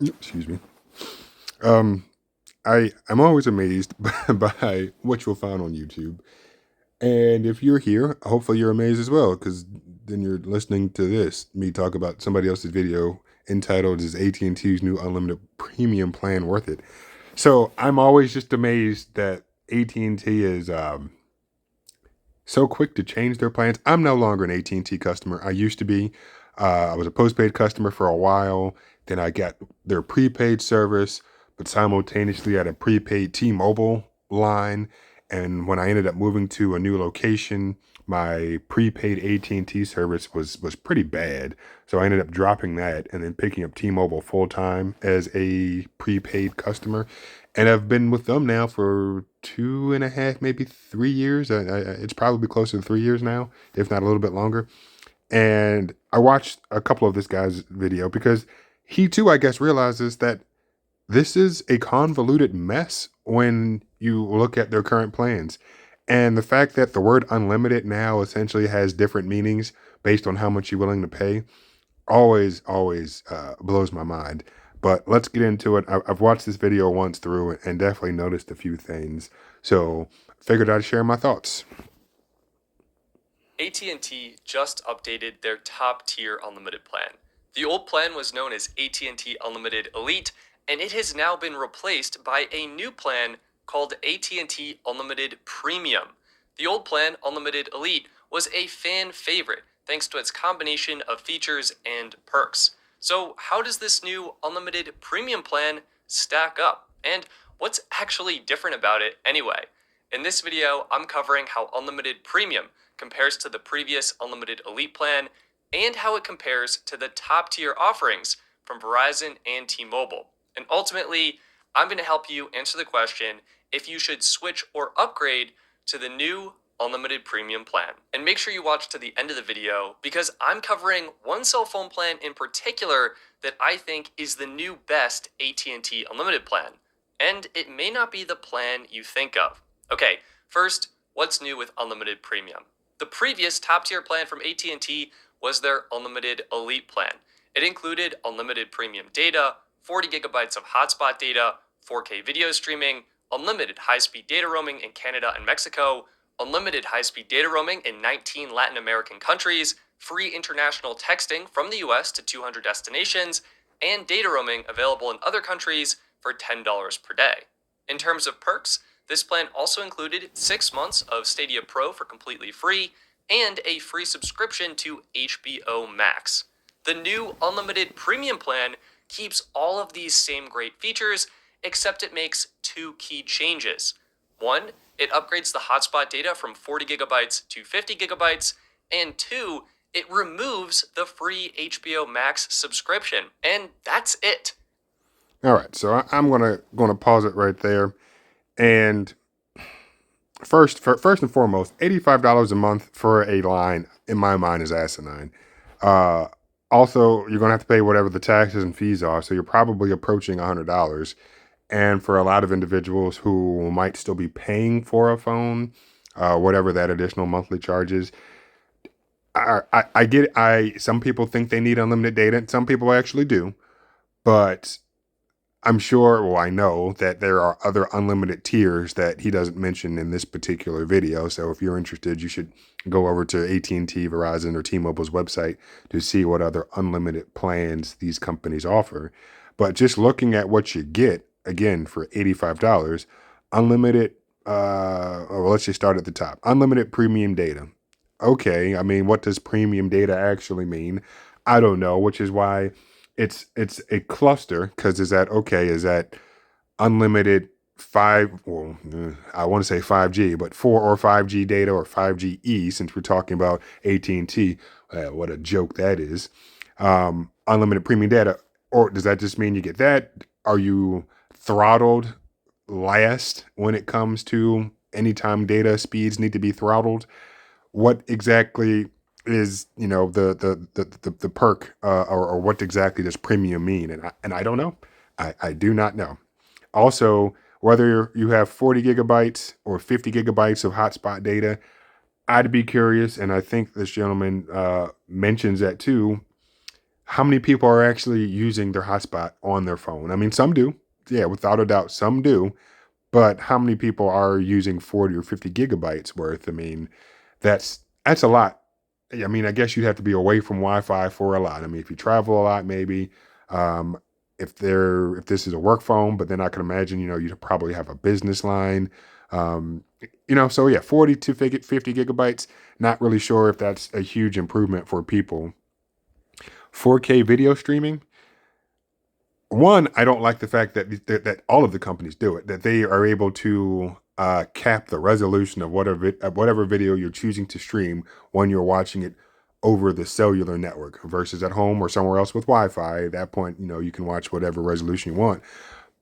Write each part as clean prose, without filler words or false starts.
Excuse me. Um, I'm always amazed by what you'll find on YouTube, and if you're here, hopefully you're amazed as well, because then you're listening to me talk about somebody else's video entitled "Is AT&T's new unlimited premium plan worth it?" So I'm always just amazed that AT&T is so quick to change their plans. I'm no longer an AT&T customer. I used to be. I was a postpaid customer for a while. Then I got their prepaid service, but simultaneously had a prepaid T-Mobile line. And when I ended up moving to a new location, my prepaid AT&T service was pretty bad. So I ended up dropping that and then picking up T-Mobile full time as a prepaid customer. And I've been with them now for 2.5, maybe 3 years. It's probably closer to 3 years now, if not a little bit longer. And I watched a couple of this guy's video because he too, I guess, realizes that this is a convoluted mess when you look at their current plans. And the fact that the word unlimited now essentially has different meanings based on how much you're willing to pay always blows my mind. But let's get into it. I've watched this video once through and definitely noticed a few things. So figured I'd share my thoughts. AT&T just updated their top-tier unlimited plan. The old plan was known as AT&T Unlimited Elite, and it has now been replaced by a new plan called AT&T Unlimited Premium. The old plan, Unlimited Elite, was a fan favorite thanks to its combination of features and perks. So how does this new Unlimited Premium plan stack up? And what's actually different about it anyway? In this video, I'm covering how Unlimited Premium compares to the previous Unlimited Elite plan and how it compares to the top tier offerings from Verizon and T-Mobile. And ultimately, I'm going to help you answer the question if you should switch or upgrade to the new Unlimited Premium plan. And make sure you watch to the end of the video because I'm covering one cell phone plan in particular that I think is the new best AT&T Unlimited plan. And it may not be the plan you think of. Okay, first, what's new with Unlimited Premium? The previous top-tier plan from AT&T was their Unlimited Elite plan. It included unlimited premium data, 40 gigabytes of hotspot data, 4K video streaming, unlimited high-speed data roaming in Canada and Mexico, unlimited high-speed data roaming in 19 Latin American countries, free international texting from the US to 200 destinations, and data roaming available in other countries for $10 per day. In terms of perks, this plan also included 6 months of Stadia Pro for completely free and a free subscription to HBO Max. The new Unlimited Premium plan keeps all of these same great features, except it makes two key changes. One, it upgrades the hotspot data from 40 gigabytes to 50 gigabytes, and two, it removes the free HBO Max subscription. And that's it. All right, so I'm gonna pause it right there. And first and foremost, $85 a month for a line in my mind is asinine. Uh, Also, you're gonna have to pay whatever the taxes and fees are, so you're probably approaching $100. And for a lot of individuals who might still be paying for a phone, whatever that additional monthly charge is, I get it. Some people think they need unlimited data, and some people actually do, but I'm sure, well, I know that there are other unlimited tiers that he doesn't mention in this particular video. So if you're interested, you should go over to AT&T, Verizon, or T-Mobile's website to see what other unlimited plans these companies offer. But just looking at what you get, again, for $85, unlimited, well, let's just start at the top. Unlimited premium data. Okay, I mean, what does premium data actually mean? I don't know, which is why it's a cluster. Because is that unlimited I want to say 5G, but 4 or 5G data or 5GE, since we're talking about AT&T. What a joke that is. Unlimited premium data, or does that just mean you get that? Are you throttled last when it comes to anytime data speeds need to be throttled? What exactly is, the perk, or what exactly does premium mean? And I don't know. I do not know. Also, whether you have 40 gigabytes or 50 gigabytes of hotspot data, I'd be curious, and I think this gentleman mentions that too. how many people are actually using their hotspot on their phone? I mean, some do. Yeah, without a doubt, some do. But how many people are using 40 or 50 gigabytes worth? I mean, that's a lot. I mean, I guess you'd have to be away from Wi-Fi for a lot. I mean, if you travel a lot, maybe. Um, if this is a work phone, but then I can imagine, you'd probably have a business line. So yeah, 40 to 50 gigabytes. Not really sure if that's a huge improvement for people. 4K video streaming. One, I don't like the fact that all of the companies do it, that they are able to cap the resolution of whatever video you're choosing to stream when you're watching it over the cellular network versus at home or somewhere else with Wi-Fi. At that point, you can watch whatever resolution you want.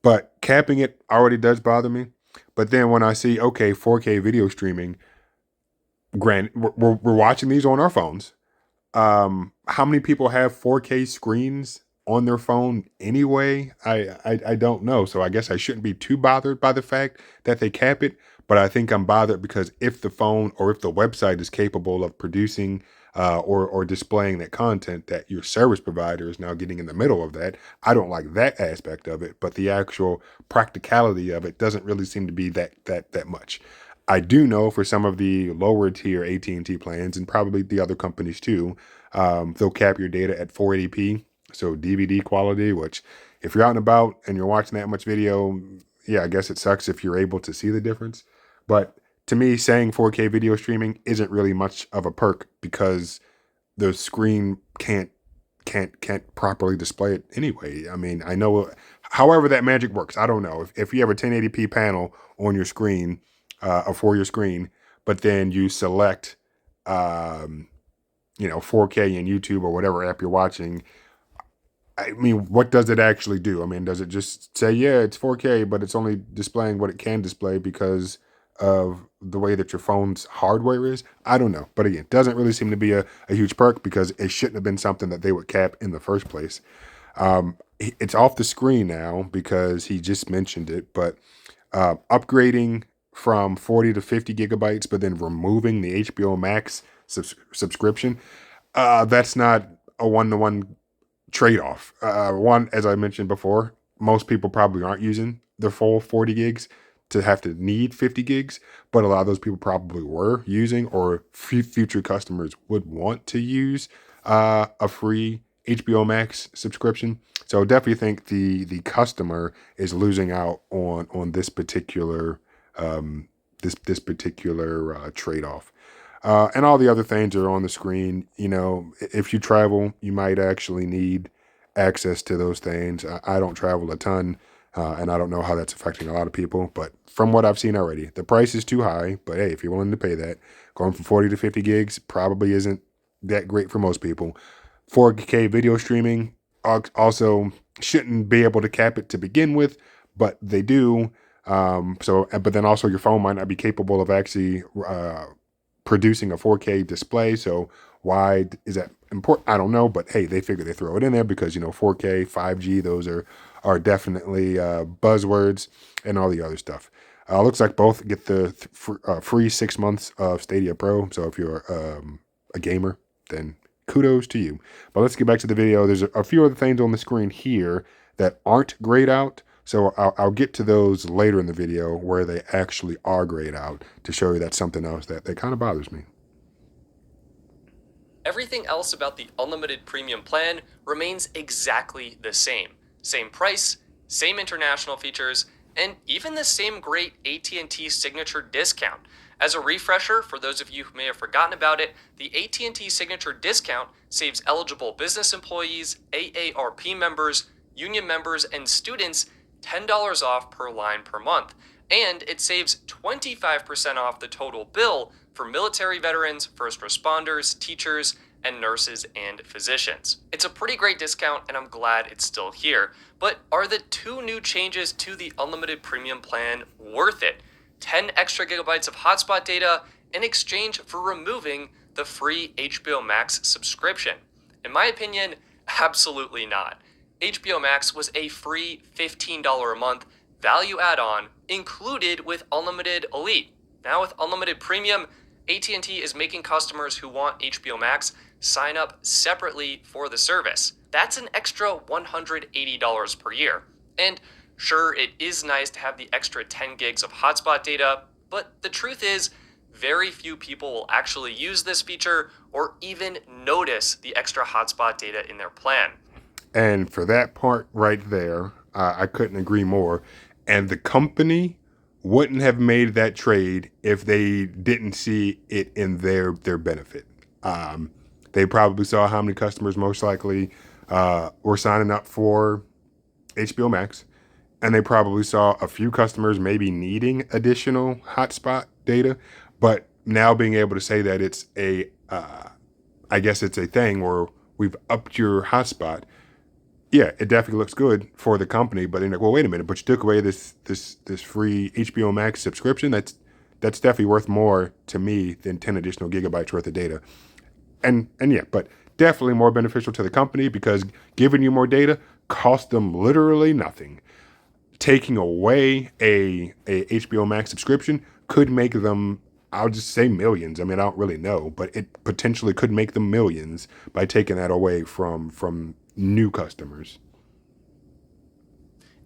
But capping it already does bother me. But then when I see, okay, 4K video streaming, granted, we're watching these on our phones. How many people have 4K screens on their phone anyway? I don't know. So I guess I shouldn't be too bothered by the fact that they cap it. But I think I'm bothered because if the phone or if the website is capable of producing or displaying that content that your service provider is now getting in the middle of that, I don't like that aspect of it. But the actual practicality of it doesn't really seem to be that much. I do know for some of the lower tier AT&T plans and probably the other companies too, they'll cap your data at 480p, so DVD quality, which if you're out and about and you're watching that much video, yeah, I guess it sucks if you're able to see the difference. But to me, saying 4K video streaming isn't really much of a perk because the screen can't properly display it anyway. I mean, I know however that magic works. I don't know. If you have a 1080p panel on your screen, or for your screen, but then you select 4K in YouTube or whatever app you're watching. I mean, what does it actually do? I mean, does it just say, yeah, it's 4K, but it's only displaying what it can display because of the way that your phone's hardware is? I don't know. But again, it doesn't really seem to be a huge perk because it shouldn't have been something that they would cap in the first place. It's off the screen now because he just mentioned it, but upgrading from 40 to 50 gigabytes, but then removing the HBO Max subscription, that's not a one-to-one trade-off. One, as I mentioned before, most people probably aren't using their full 40 gigs to have to need 50 gigs, but a lot of those people probably were using or future customers would want to use a free HBO Max subscription. So definitely think the customer is losing out on this particular this particular trade-off. And all the other things are on the screen. If you travel, you might actually need access to those things. I don't travel a ton, and I don't know how that's affecting a lot of people. But from what I've seen already, the price is too high. But hey, if you're willing to pay that, going from 40 to 50 gigs probably isn't that great for most people. 4K video streaming also shouldn't be able to cap it to begin with, but they do. But then also your phone might not be capable of actually producing a 4K display. So why is that important? I don't know, but hey, they figure they throw it in there because 4K, 5G, those are definitely buzzwords and all the other stuff. Looks like both get the free 6 months of Stadia Pro. So if you're a gamer, then kudos to you. But let's get back to the video. There's a few other things on the screen here that aren't grayed out. So I'll get to those later in the video where they actually are grayed out to show you that's something else that kind of bothers me. Everything else about the unlimited premium plan remains exactly the same. Same price, same international features, and even the same great AT&T signature discount. As a refresher, for those of you who may have forgotten about it, the AT&T signature discount saves eligible business employees, AARP members, union members, and students $10 off per line per month. And it saves 25% off the total bill for military veterans, first responders, teachers, and nurses and physicians. It's a pretty great discount, and I'm glad it's still here. But are the 2 new changes to the unlimited premium plan worth it? 10 extra gigabytes of hotspot data in exchange for removing the free HBO Max subscription? In my opinion, absolutely not. HBO Max was a free $15 a month value add-on included with Unlimited Elite. Now with Unlimited Premium, AT&T is making customers who want HBO Max sign up separately for the service. that's an extra $180 per year. And sure, it is nice to have the extra 10 gigs of hotspot data, but the truth is, very few people will actually use this feature or even notice the extra hotspot data in their plan. And for that part right there, I couldn't agree more. And the company wouldn't have made that trade if they didn't see it in their benefit. They probably saw how many customers most likely were signing up for HBO Max, and they probably saw a few customers maybe needing additional hotspot data. But now being able to say that it's I guess it's a thing where we've upped your hotspot. Yeah, it definitely looks good for the company, but they're like, well, wait a minute, but you took away this free HBO Max subscription. That's definitely worth more to me than 10 additional gigabytes worth of data. And yeah, but definitely more beneficial to the company because giving you more data costs them literally nothing. Taking away a HBO Max subscription could make them, I'll just say millions. I mean, I don't really know, but it potentially could make them millions by taking that away from new customers.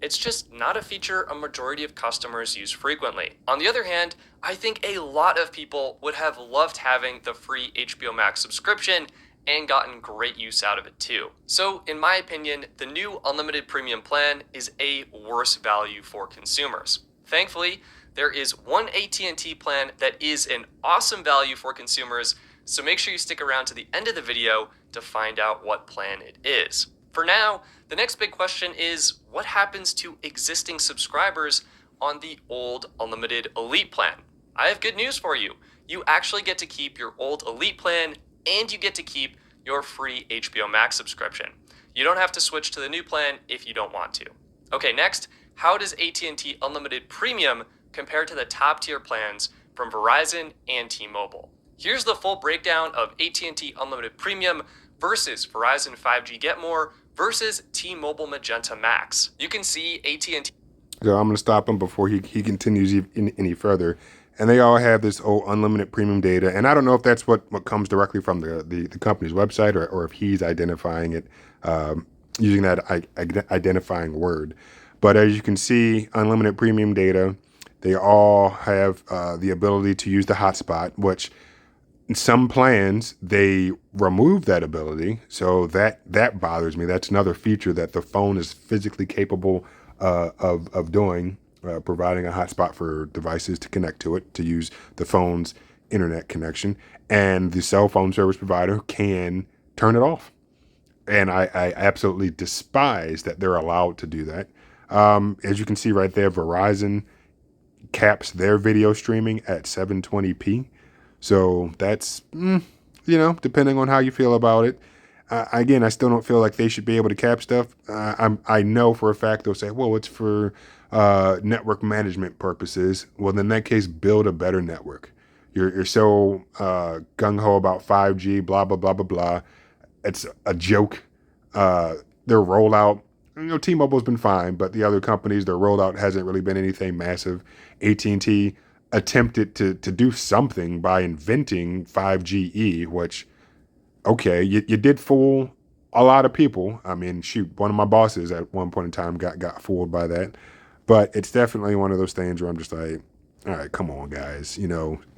It's just not a feature a majority of customers use frequently. On the other hand, I think a lot of people would have loved having the free HBO Max subscription and gotten great use out of it too. So, in my opinion, the new unlimited premium plan is a worse value for consumers. Thankfully, there is one AT&T plan that is an awesome value for consumers, so make sure you stick around to the end of the video to find out what plan it is. For now, the next big question is what happens to existing subscribers on the old Unlimited Elite plan? I have good news for you. You actually get to keep your old Elite plan and you get to keep your free HBO Max subscription. You don't have to switch to the new plan if you don't want to. Okay, next, how does AT&T Unlimited Premium compare to the top tier plans from Verizon and T-Mobile? Here's the full breakdown of AT&T Unlimited Premium versus Verizon 5G Get More versus T-Mobile Magenta Max. You can see AT&T. So I'm going to stop him before he continues any further. And they all have this unlimited premium data. And I don't know if that's what comes directly from the company's website or if he's identifying it using that identifying word. But as you can see, unlimited premium data, they all have the ability to use the hotspot, which in some plans, they remove that ability. So that bothers me. That's another feature that the phone is physically capable of doing, providing a hotspot for devices to connect to it, to use the phone's internet connection. And the cell phone service provider can turn it off. And I absolutely despise that they're allowed to do that. As you can see right there, Verizon caps their video streaming at 720p. So that's, depending on how you feel about it. Again, I still don't feel like they should be able to cap stuff. I know for a fact they'll say, well, it's for network management purposes. Well, in that case, build a better network. You're so gung-ho about 5G, blah, blah, blah, blah, blah. It's a joke. Their rollout, T-Mobile's been fine, but the other companies, their rollout hasn't really been anything massive. AT&T attempted to do something by inventing 5GE, which, okay, you did fool a lot of people. I mean, shoot, one of my bosses at one point in time got fooled by that. But it's definitely one of those things where I'm just like, all right, come on, guys,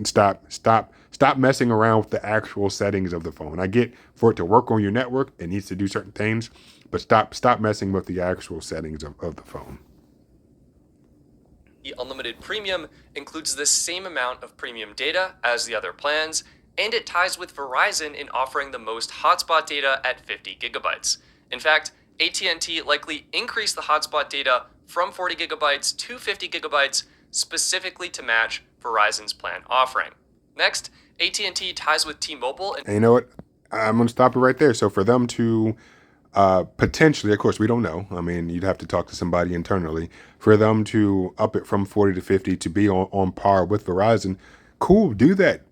stop messing around with the actual settings of the phone. I get for it to work on your network, it needs to do certain things, but stop messing with the actual settings of the phone. The Unlimited Premium includes the same amount of premium data as the other plans, and it ties with Verizon in offering the most hotspot data at 50 gigabytes. In fact, AT&T likely increased the hotspot data from 40 gigabytes to 50 gigabytes specifically to match Verizon's plan offering. Next, AT&T ties with T-Mobile. And you know what? I'm going to stop it right there. So for them to potentially, of course, we don't know. I mean, you'd have to talk to somebody internally. For them to up it from 40 to 50 to be on par with Verizon, cool, do that.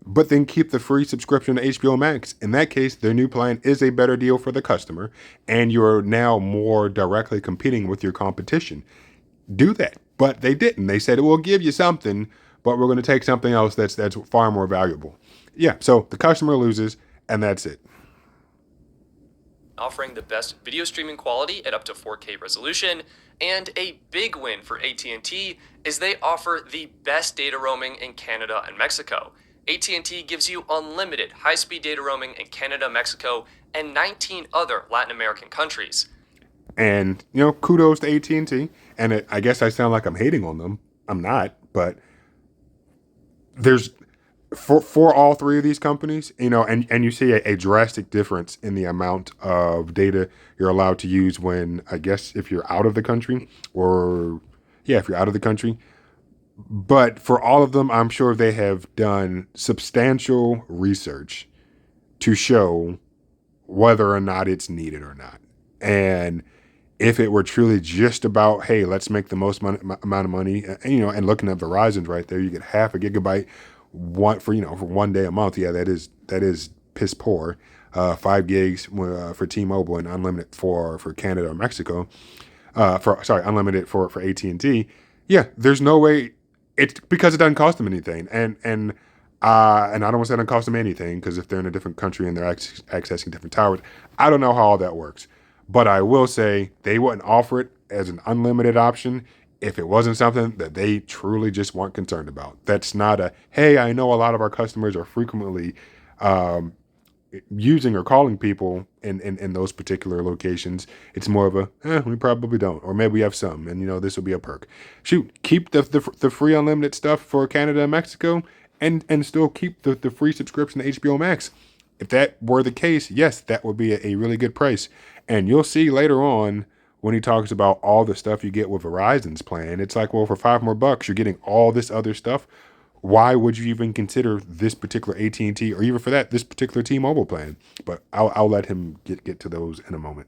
But then keep the free subscription to HBO Max. In that case, their new plan is a better deal for the customer, and you're now more directly competing with your competition. Do that. But they didn't. They said, we'll give you something, but we're going to take something else that's far more valuable. Yeah, so the customer loses, and that's it. offering the best video streaming quality at up to 4K resolution. And a big win for AT&T is they offer the best data roaming in Canada and Mexico. AT&T gives you unlimited high-speed data roaming in Canada, Mexico, and 19 other Latin American countries. And, you know, kudos to AT&T. And I guess I sound like I'm hating on them. I'm not, but there's for all three of these companies, you know, and you see a drastic difference in the amount of data you're allowed to use when, I guess, if you're out of the country or, yeah, if you're out of the country. But for all of them, I'm sure they have done substantial research to show whether or not it's needed or not. And if it were truly just about, hey, let's make the most amount of money, and, you know, and looking at Verizon's right there, you get half a gigabyte for 1 day a month. Yeah, that is piss poor. 5 gigs for T-Mobile and unlimited for Canada or Mexico. Unlimited for AT&T. Yeah, there's no way. It's because it doesn't cost them anything, and I don't want to say it doesn't cost them anything because if they're in a different country and they're accessing different towers, I don't know how all that works. But I will say they wouldn't offer it as an unlimited option if it wasn't something that they truly just weren't concerned about. That's not a, hey, I know a lot of our customers are frequently um, using or calling people in those particular locations. It's more of a, we probably don't. Or maybe we have some, and, you know, this will be a perk. Shoot, keep the free unlimited stuff for Canada and Mexico and still keep the free subscription to HBO Max. If that were the case, yes, that would be a really good price. And you'll see later on when he talks about all the stuff you get with Verizon's plan, it's like, well, for $5 more, you're getting all this other stuff. Why would you even consider this particular AT&T or even for that, this particular T-Mobile plan? But I'll let him get to those in a moment.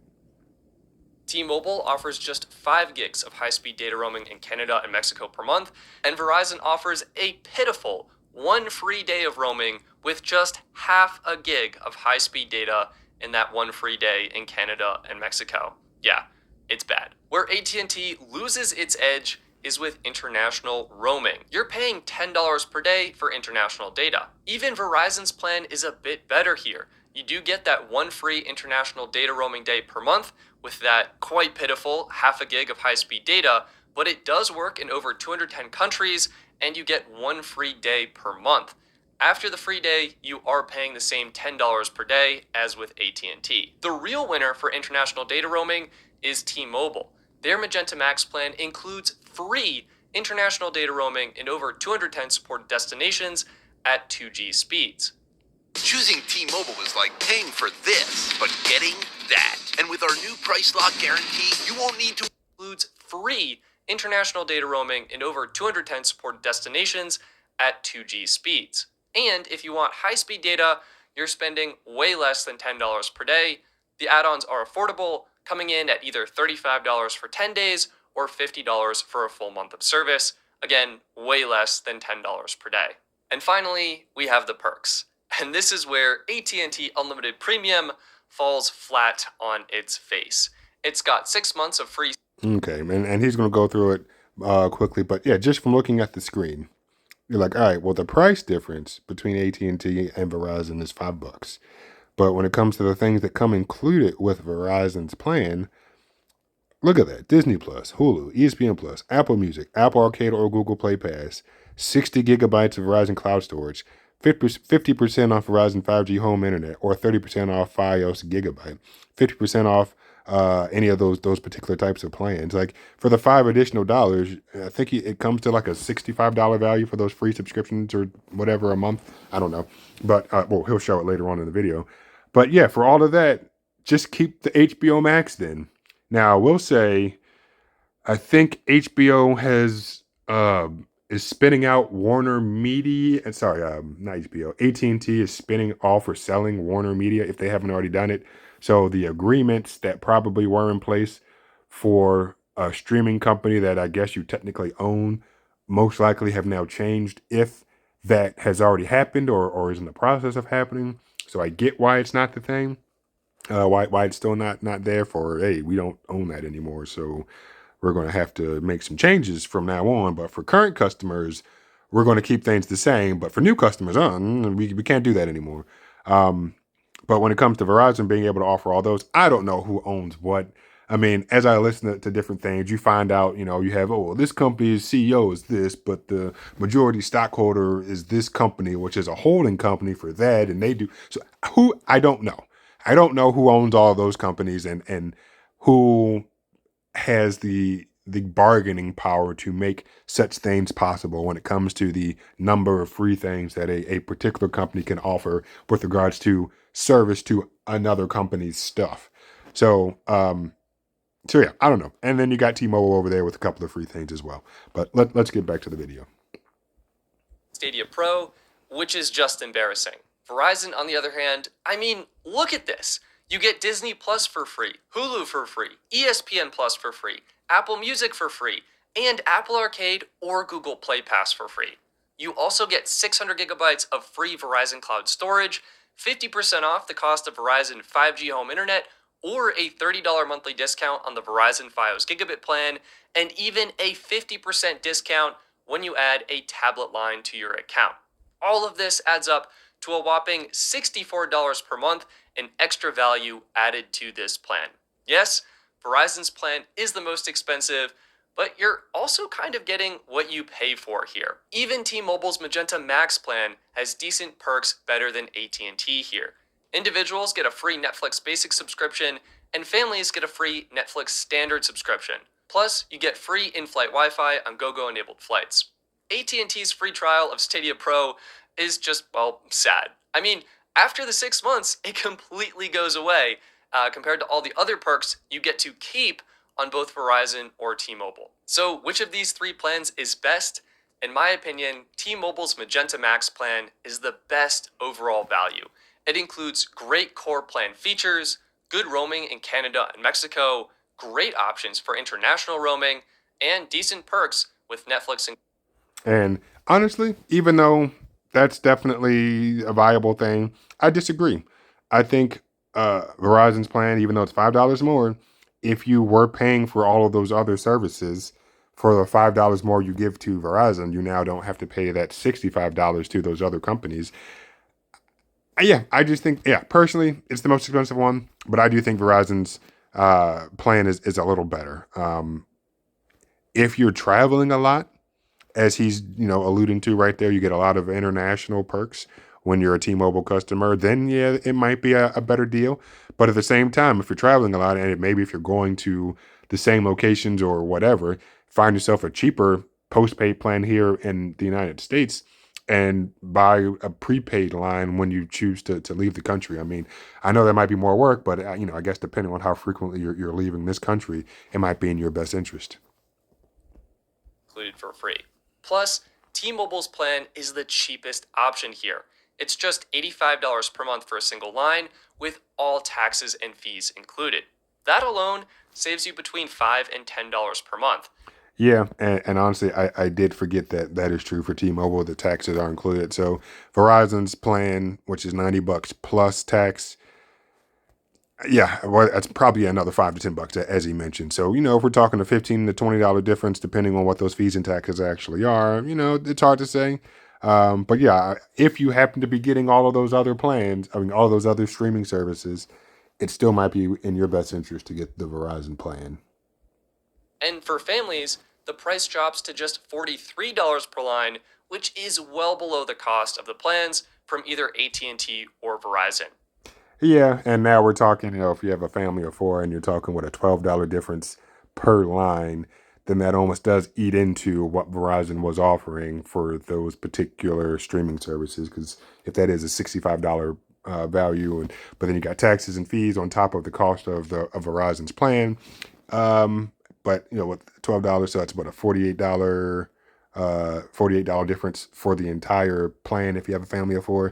T-Mobile offers just 5 gigs of high-speed data roaming in Canada and Mexico per month, and Verizon offers a pitiful 1 free day of roaming with just half a gig of high-speed data in that 1 free day in Canada and Mexico. Yeah, it's bad. Where AT&T loses its edge is with international roaming. You're paying $10 per day for international data. Even Verizon's plan is a bit better here. You do get that 1 free international data roaming day per month with that quite pitiful half a gig of high-speed data, but it does work in over 210 countries and you get 1 free day per month. After the free day, you are paying the same $10 per day as with AT&T. The real winner for international data roaming is T-Mobile. Their Magenta Max plan includes free international data roaming in over 210 supported destinations at 2G speeds. Choosing T-Mobile is like paying for this, but getting that. And with our new price lock guarantee, you won't need to... Includes free international data roaming in over 210 supported destinations at 2G speeds. And if you want high-speed data, you're spending way less than $10 per day. The add-ons are affordable, coming in at either $35 for 10 days or $50 for a full month of service. Again, way less than $10 per day. And finally, we have the perks. And this is where AT&T Unlimited Premium falls flat on its face. It's got 6 months of free... Okay, and he's going to go through it quickly. But yeah, just from looking at the screen, you're like, all right, well, the price difference between AT&T and Verizon is $5. But when it comes to the things that come included with Verizon's plan, look at that. Disney Plus, Hulu, ESPN Plus, Apple Music, Apple Arcade or Google Play Pass, 60 gigabytes of Verizon Cloud Storage, 50% off Verizon 5G home internet, or 30% off Fios Gigabyte, 50% off any of those particular types of plans. Like for the $5 additional, I think it comes to like a $65 value for those free subscriptions or whatever a month. I don't know, but well, he'll show it later on in the video. But yeah, for all of that, just keep the HBO Max then. Now I will say, I think HBO is spinning out Warner Media. Sorry, not HBO. AT&T is spinning off or selling Warner Media if they haven't already done it. So the agreements that probably were in place for a streaming company that I guess you technically own most likely have now changed if that has already happened or is in the process of happening. So I get why it's not the thing. Why it's still not there for, hey, we don't own that anymore. So we're going to have to make some changes from now on. But for current customers, we're going to keep things the same. But for new customers, we can't do that anymore. But when it comes to Verizon being able to offer all those, I don't know who owns what. I mean, as I listen to different things, you find out, you have, oh, well, this company's CEO is this, but the majority stockholder is this company, which is a holding company for that, and they do. So I don't know. I don't know who owns all of those companies and who has the bargaining power to make such things possible when it comes to the number of free things that a particular company can offer with regards to service to another company's stuff. So so yeah, I don't know. And then you got T-Mobile over there with a couple of free things as well. But let's get back to the video. Stadia Pro, which is just embarrassing. Verizon, on the other hand, I mean, look at this. You get Disney Plus for free, Hulu for free, ESPN Plus for free, Apple Music for free, and Apple Arcade or Google Play Pass for free. You also get 600 gigabytes of free Verizon Cloud storage, 50% off the cost of Verizon 5G home internet, or a $30 monthly discount on the Verizon Fios gigabit plan, and even a 50% discount when you add a tablet line to your account. All of this adds up to a whopping $64 per month in extra value added to this plan. Yes, Verizon's plan is the most expensive, but you're also kind of getting what you pay for here. Even T-Mobile's Magenta Max plan has decent perks better than AT&T here. Individuals get a free Netflix basic subscription, and families get a free Netflix standard subscription. Plus, you get free in-flight Wi-Fi on GoGo enabled flights. AT&T's free trial of Stadia Pro is just, well, sad. I mean, after the 6 months, it completely goes away compared to all the other perks you get to keep on both Verizon or T-Mobile. So which of these three plans is best? In my opinion, T-Mobile's Magenta Max plan is the best overall value. It includes great core plan features, good roaming in Canada and Mexico, great options for international roaming, and decent perks with Netflix And honestly, even though that's definitely a viable thing, I disagree. I think Verizon's plan, even though it's $5 more, if you were paying for all of those other services for the $5 more you give to Verizon, you now don't have to pay that $65 to those other companies. Yeah, I just think, yeah, personally, it's the most expensive one, but I do think Verizon's plan is a little better. If you're traveling a lot, as he's alluding to right there, you get a lot of international perks when you're a T-Mobile customer. Then yeah, it might be a better deal. But at the same time, if you're traveling a lot, and maybe if you're going to the same locations or whatever, find yourself a cheaper postpaid plan here in the United States and buy a prepaid line when you choose to leave the country. I mean, I know that might be more work, but I guess depending on how frequently you're leaving this country, it might be in your best interest. included for free. Plus, T-Mobile's plan is the cheapest option here. It's just $85 per month for a single line, with all taxes and fees included. That alone saves you between $5 and $10 per month. Yeah, and honestly, I did forget that that is true for T-Mobile. The taxes are included. So Verizon's plan, which is $90 plus tax, yeah, well, that's probably another $5 to $10 as he mentioned. So if we're talking a $15 to $20 difference, depending on what those fees and taxes actually are, it's hard to say. But yeah, if you happen to be getting all of those other plans, I mean, all those other streaming services, it still might be in your best interest to get the Verizon plan. And for families, the price drops to just $43 per line, which is well below the cost of the plans from either AT&T or Verizon. Yeah, and now we're talking, if you have a family of four and you're talking with a $12 difference per line, then that almost does eat into what Verizon was offering for those particular streaming services. Because if that is a $65 value, but then you got taxes and fees on top of the cost of Verizon's plan. But with $12, so that's what a $48 difference for the entire plan if you have a family of four.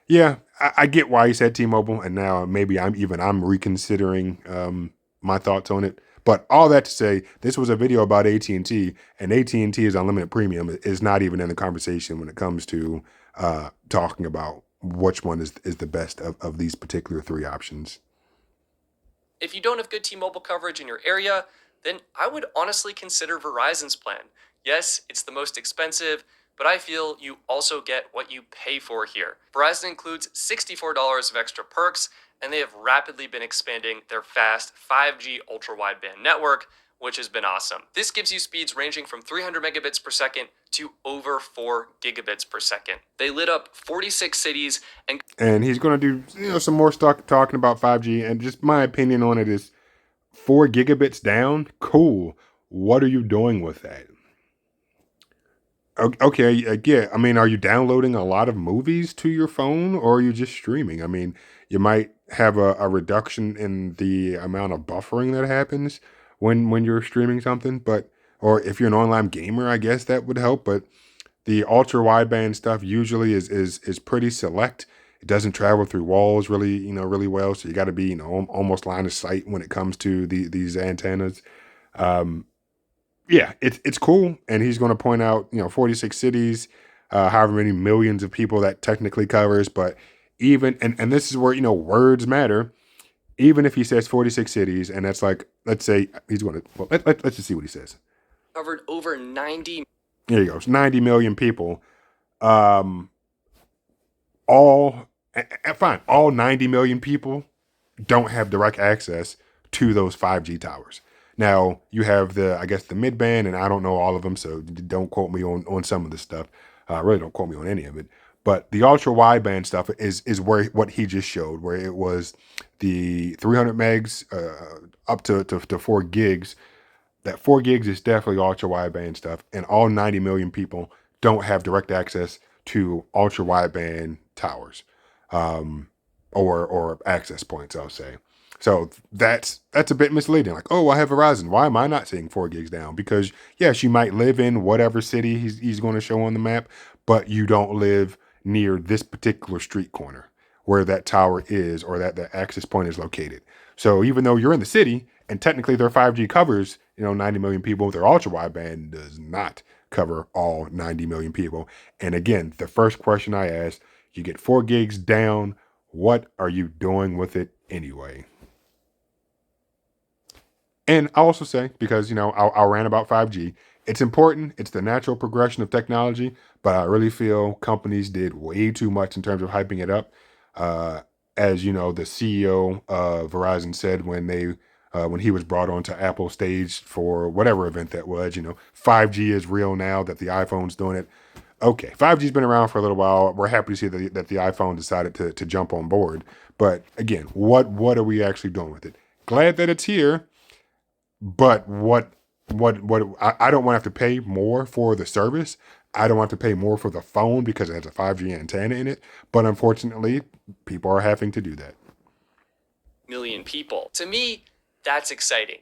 Yeah, I get why he said T-Mobile, and now maybe I'm reconsidering my thoughts on it. But all that to say, this was a video about AT&T, and AT&T's unlimited premium is not even in the conversation when it comes to talking about which one is the best of these particular three options. If you don't have good T-Mobile coverage in your area, then I would honestly consider Verizon's plan. Yes, it's the most expensive, but I feel you also get what you pay for here. Verizon includes $64 of extra perks, and they have rapidly been expanding their fast 5G ultra-wideband network, which has been awesome. This gives you speeds ranging from 300 megabits per second to over 4 gigabits per second. They lit up 46 cities and he's going to do some more stuff talking about 5G. And just my opinion on it is 4 gigabits down. Cool. What are you doing with that? Okay, yeah. I mean, are you downloading a lot of movies to your phone, or are you just streaming? I mean, you might have a reduction in the amount of buffering that happens when you're streaming something, but or if you're an online gamer, I guess that would help. But the ultra wideband stuff usually is pretty select. It doesn't travel through walls really, really well. So you got to be, almost line of sight when it comes to these antennas. Um, yeah, it's cool, and he's going to point out 46 cities, however many millions of people that technically covers. But even and this is where words matter. Even if he says 46 cities, and that's like, let's say he's going to let's just see what he says. covered over 90. There he goes, 90 million people. All fine, all 90 million people don't have direct access to those 5G towers. Now you have I guess the mid band, and I don't know all of them, so don't quote me on some of this stuff. Really don't quote me on any of it. But the ultra wideband stuff is where what he just showed, where it was the 300 megs up to 4 gigs. That 4 gigs is definitely ultra wideband stuff, and all 90 million people don't have direct access to ultra wideband towers, or access points, I'll say. So that's a bit misleading. Like, oh, I have Verizon. Why am I not seeing 4 gigs down? Because yes, you might live in whatever city he's going to show on the map, but you don't live near this particular street corner where that tower is, or that access point is located. So even though you're in the city and technically their 5G covers 90 million people, their ultra wideband does not cover all 90 million people. And again, the first question I asked, you get 4 gigs down, what are you doing with it anyway? And I also say, because I'll rant about 5G, it's important, it's the natural progression of technology, but I really feel companies did way too much in terms of hyping it up. As the CEO of Verizon said when he was brought onto Apple stage for whatever event that was, 5G is real now that the iPhone's doing it. Okay, 5G's been around for a little while. We're happy to see that the iPhone decided to jump on board. But again, what are we actually doing with it? Glad that it's here, but what I don't want to have to pay more for the service. I don't want to pay more for the phone because it has a 5G antenna in it. But unfortunately, people are having to do that. Million people. To me, that's exciting.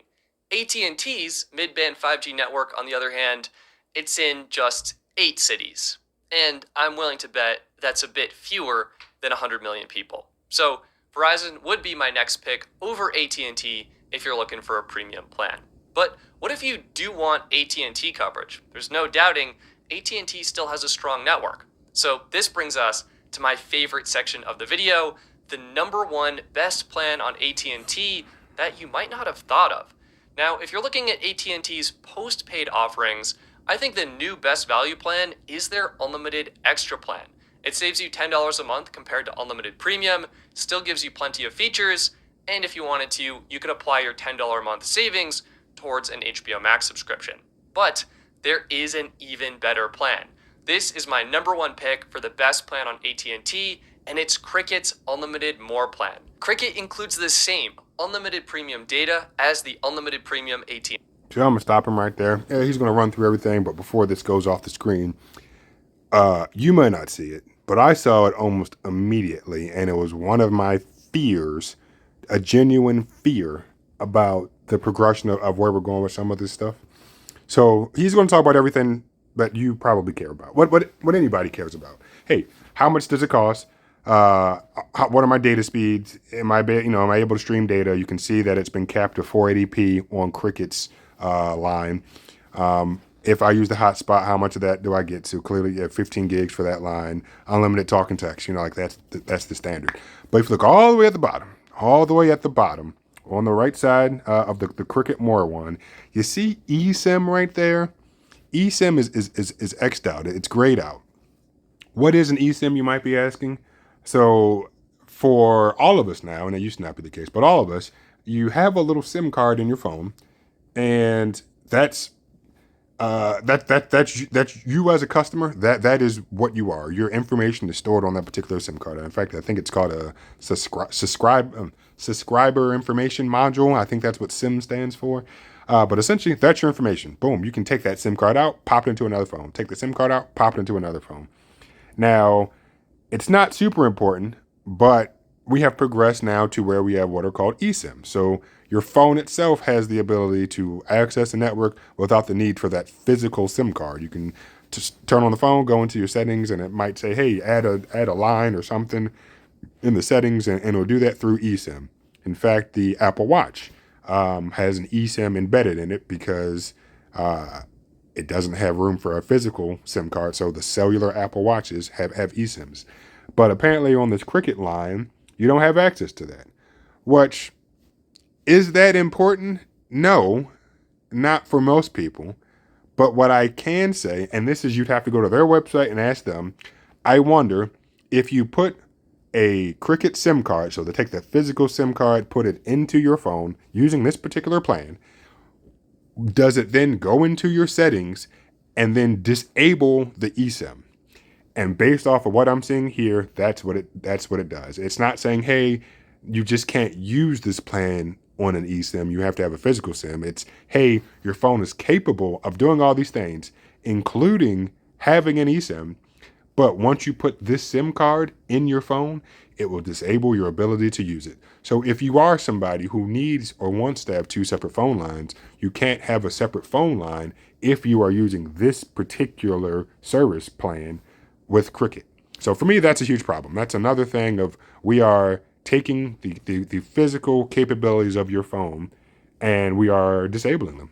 AT&T's mid-band 5G network, on the other hand, it's in just 8 cities. And I'm willing to bet that's a bit fewer than 100 million people. So Verizon would be my next pick over AT&T if you're looking for a premium plan. But what if you do want AT&T coverage? There's no doubting AT&T still has a strong network. So this brings us to my favorite section of the video, the number one best plan on AT&T that you might not have thought of. Now, if you're looking at AT&T's post-paid offerings, I think the new best value plan is their unlimited extra plan. It saves you $10 a month compared to unlimited premium, still gives you plenty of features, and if you wanted to, you could apply your $10 a month savings towards an HBO Max subscription. But there is an even better plan. This is my number one pick for the best plan on AT&T, and it's Cricket's Unlimited More plan. Cricket includes the same unlimited premium data as the unlimited premium AT&T. So I'm gonna stop him right there. Yeah, he's gonna run through everything, but before this goes off the screen, you may not see it, but I saw it almost immediately, and it was one of my fears, a genuine fear about the progression of where we're going with some of this stuff. So he's going to talk about everything that you probably care about. What anybody cares about. Hey, how much does it cost? What are my data speeds? Am I able to stream data? You can see that it's been capped to 480p on Cricket's line. If I use the hotspot, how much of that do I get? So clearly, you have 15 gigs for that line, unlimited talk and text. That's the standard. But if you look all the way at the bottom, on the right side of the Cricket More one, you see Esim right there. eSIM is X'd out. It's grayed out. What is an eSIM, you might be asking? So for all of us now, and it used to not be the case, but all of us, you have a little SIM card in your phone, and that's you as a customer. That is what you are. Your information is stored on that particular SIM card. In fact, I think it's called a subscriber information module. I think that's what SIM stands for. But essentially, that's your information. Boom, you can take that SIM card out, pop it into another phone. Take the SIM card out, pop it into another phone. Now, it's not super important, but we have progressed now to where we have what are called eSIM. So your phone itself has the ability to access the network without the need for that physical SIM card. You can just turn on the phone, go into your settings, and it might say, hey, add a line or something in the settings, and it'll do that through eSIM. In fact, the Apple Watch has an eSIM embedded in it because it doesn't have room for a physical SIM card, so the cellular Apple Watches have eSIMs. But apparently on this Cricket line, you don't have access to that. Which, is that important? No, not for most people. But what I can say, and this is you'd have to go to their website and ask them, I wonder if you put a Cricket SIM card, so they take the physical SIM card, put it into your phone using this particular plan, does it then go into your settings and then disable the eSIM? And based off of what I'm seeing here, that's what it does. It's not saying, hey, you just can't use this plan on an eSIM. You have to have a physical SIM. It's, hey, your phone is capable of doing all these things, including having an eSIM. But once you put this SIM card in your phone, it will disable your ability to use it. So if you are somebody who needs or wants to have two separate phone lines, you can't have a separate phone line if you are using this particular service plan with Cricket. So for me, that's a huge problem. That's another thing of we are taking the physical capabilities of your phone and we are disabling them.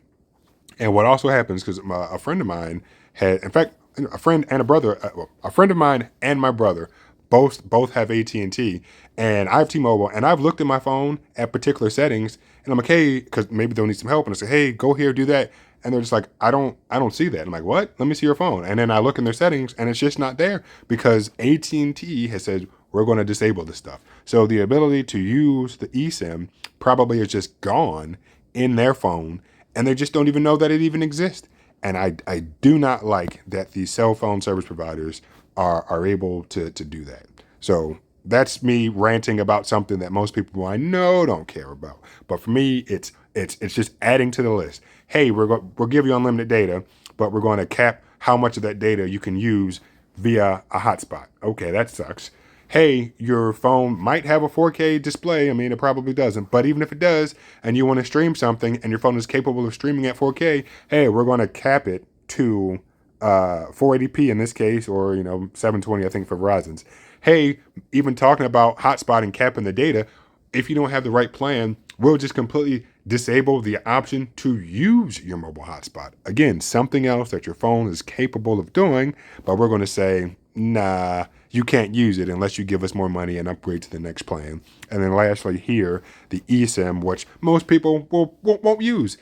And what also happens, because a friend of mine had, in fact, a friend and a brother, a friend of mine and my brother both have AT&T, and I have T-Mobile, and I've looked at my phone at particular settings, and I'm like, hey, because maybe they'll need some help, and I say, hey, go here, do that, and they're just like, I don't see that. I'm like, what? Let me see your phone, and then I look in their settings, and it's just not there because AT&T has said we're going to disable this stuff. So the ability to use the eSIM probably is just gone in their phone, and they just don't even know that it even exists. And I do not like that the cell phone service providers are able to do that. So that's me ranting about something that most people I know don't care about. But for me, it's just adding to the list. Hey, we'll give you unlimited data, but we're going to cap how much of that data you can use via a hotspot. Okay, that sucks. Hey, your phone might have a 4K display. I mean, it probably doesn't. But even if it does, and you want to stream something and your phone is capable of streaming at 4K, hey, we're going to cap it to 480p in this case, or, 720, I think, for Verizon's. Hey, even talking about hotspotting, capping the data, if you don't have the right plan, we'll just completely disable the option to use your mobile hotspot. Again, something else that your phone is capable of doing, but we're going to say, nah, you can't use it unless you give us more money and upgrade to the next plan. And then lastly here, the eSIM, which most people won't use.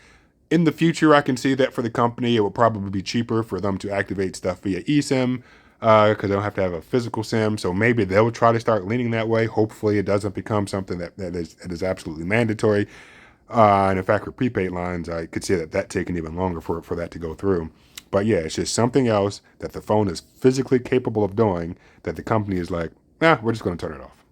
In the future, I can see that for the company, it will probably be cheaper for them to activate stuff via eSIM because they don't have to have a physical SIM. So maybe they'll try to start leaning that way. Hopefully it doesn't become something that is absolutely mandatory. And in fact, for prepaid lines, I could see that taking even longer for that to go through. But yeah, it's just something else that the phone is physically capable of doing that the company is like, nah, we're just going to turn it off.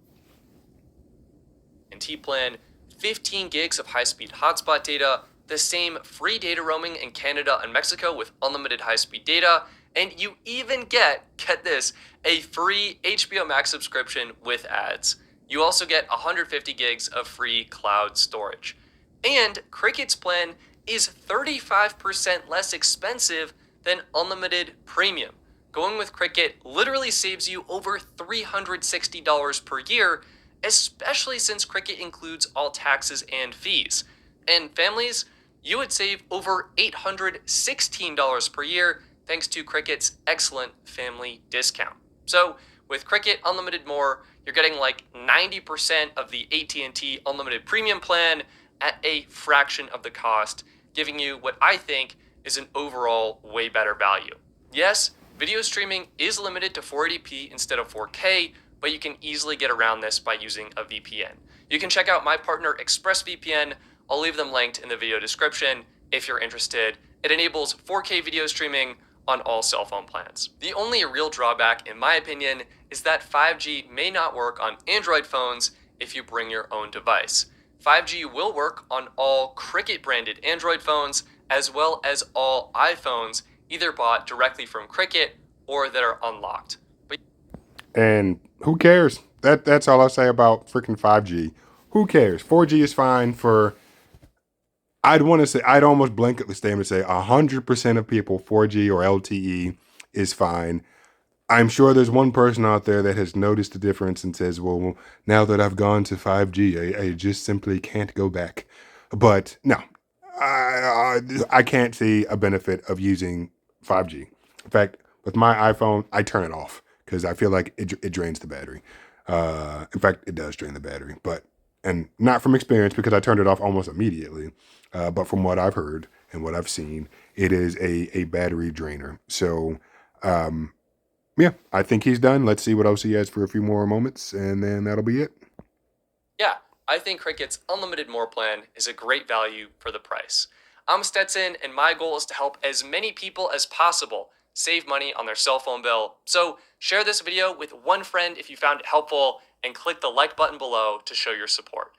AT&T plan, 15 gigs of high-speed hotspot data, the same free data roaming in Canada and Mexico with unlimited high-speed data, and you even get this, a free HBO Max subscription with ads. You also get 150 gigs of free cloud storage. And Cricket's plan is 35% less expensive than unlimited premium. Going with Cricket literally saves you over $360 per year, especially since Cricket includes all taxes and fees. And families, you would save over $816 per year thanks to Cricket's excellent family discount. So with Cricket Unlimited More, you're getting like 90% of the AT&T Unlimited Premium plan at a fraction of the cost, giving you what I think is an overall way better value. Yes, video streaming is limited to 480p instead of 4K, but you can easily get around this by using a VPN. You can check out my partner ExpressVPN. I'll leave them linked in the video description if you're interested. It enables 4K video streaming on all cell phone plans. The only real drawback, in my opinion, is that 5G may not work on Android phones if you bring your own device. 5G will work on all Cricket branded Android phones as well as all iPhones either bought directly from Cricket or that are unlocked. And who cares? That's all I'll say about freaking 5G. Who cares? 4G is fine for, I'd want to say, I'd almost blanketly stand and say 100% of people, 4G or LTE is fine. I'm sure there's one person out there that has noticed the difference and says, well, now that I've gone to 5G, I just simply can't go back. But no, I can't see a benefit of using 5G. In fact, with my iPhone, I turn it off because I feel like it drains the battery. In fact, it does drain the battery, and not from experience because I turned it off almost immediately. But from what I've heard and what I've seen, it is a battery drainer. So, yeah, I think he's done. Let's see what else he has for a few more moments, and then that'll be it. Yeah, I think Cricket's Unlimited More plan is a great value for the price. I'm Stetson, and my goal is to help as many people as possible save money on their cell phone bill. So share this video with one friend if you found it helpful, and click the like button below to show your support.